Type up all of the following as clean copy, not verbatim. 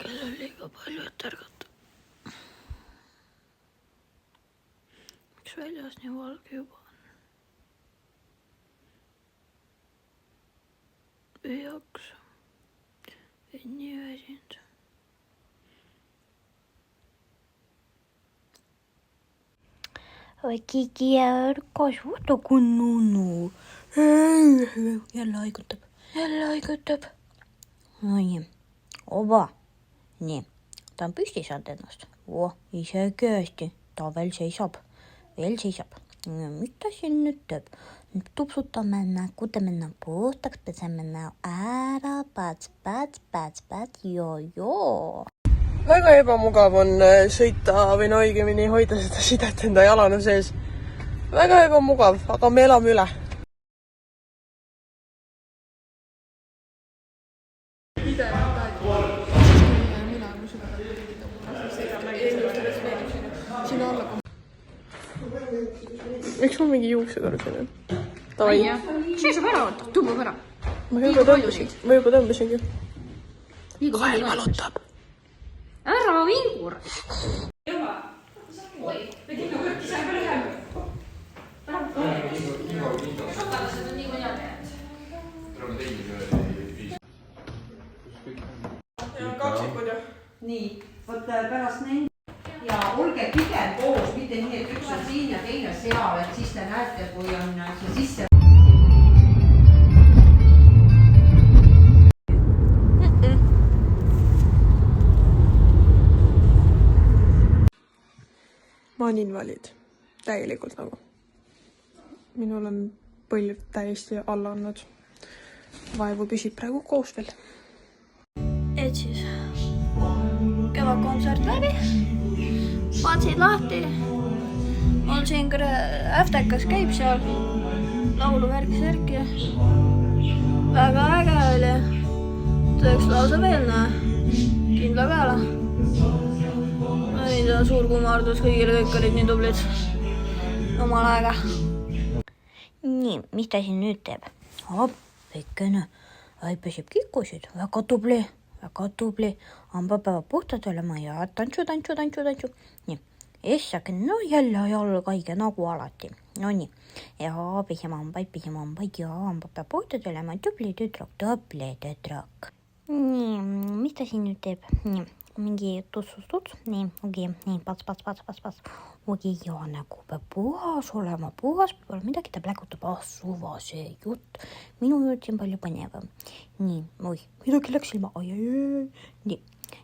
Kell on liiga palju, et ärgata. Miks väljas nii valge juba on? Ei jaksa. Ei nii väsinud. Oi Kiki ja Erkas, vaata kui nunnu. Jälle haigutab. Nii, oba. Nii, ta on püsti saanud ennast. Isegi hästi, ta veel seisab. Mis ta siin nüüd teeb? Nüüd tupsutame nägu, teeme näo puhtaks, peseme näo ära, pats, joo. Väga ebamugav on sõita või õigemini hoida seda sidet enda jalana sees. Väga ebamugav, aga me elame üle. Miks mul mingi juuksed on siin? Seisab ära, tõmbab ära. Ma juba tõmbasingi. Kael valutab. Ära vingur. Nii, võt pärast neid ja olge pigem koos, mitte nii, et üks on siin ja teine seal, et siis te näete, kui on see sisse. Ma on invalid. Täielikult nagu. Minul on põlv täiesti alla andnud. Vaevu püsib praegu koos veel. Et siis kevadkontsert läbi. Patsid lahti. Mul siin äftekas käib seal. Laulu värki. Väga äge oli. Tõeks lausa veel näe. Kindla peale. Ei tea, suur kummardus kõigile, kõik olid nii tublid. Omal aega. Nii, mis ta siin nüüd teeb? Appikene. Pesib kikusid. Väga tubli. Hambapäeva puhtad olema ja tantsu. Nii, essake, no jälle jalgaige nagu alati. No nii, ja pisime hambaid ja hambapäeva puhtad olema. Tubli tüdruk. Nii, mis ta siin nüüd teeb? Nii. Mingi tuts, nii, nii, pats. Ogi, ja nägu peab puhas olema, midagi ta pläkutab, suva see jutt. Minu jutt siin palju põnevam. Nii, midagi läks silma,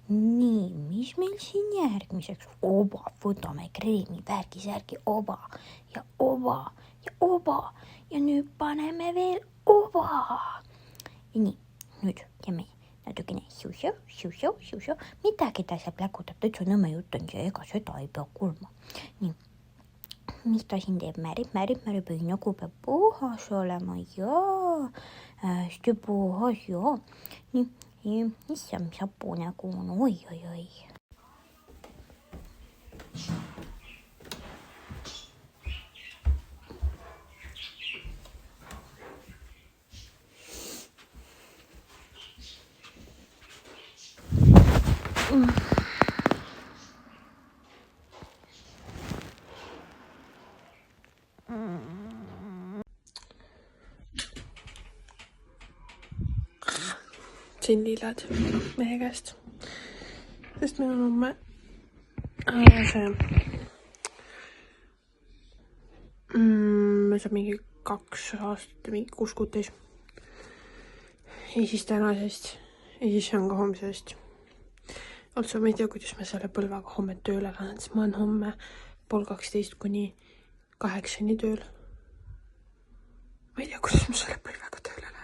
nii, mis meil siin järgmiseks? Oba, võtame kreemi, värgi, oba ja nüüd paneme veel oba. Ja nii, nüüd teeme natukene siu-siu, midagi ta seal pläkutab, täitsa nõme jutt on see, ega seda ei pea kuulma. Nii, mis ta siin teeb? Märib, nagu peab puhas olema, jaa, hästi puhas, jaa. Nii, issam sapu nägu on, oi. Siin lillad mehe käest. Sest meil on homme see meil saab mingi 2 aastat, mingi 6 kuud täis. Ja siis tänasest ja siis on ka homsest. Also ma ei tea, kuidas ma selle põlvaga homme tööle lähen, sest ma olen homme 11:30 kuni 8 tööl. Ma ei tea, kuidas ma selle põlvega tööle lähen.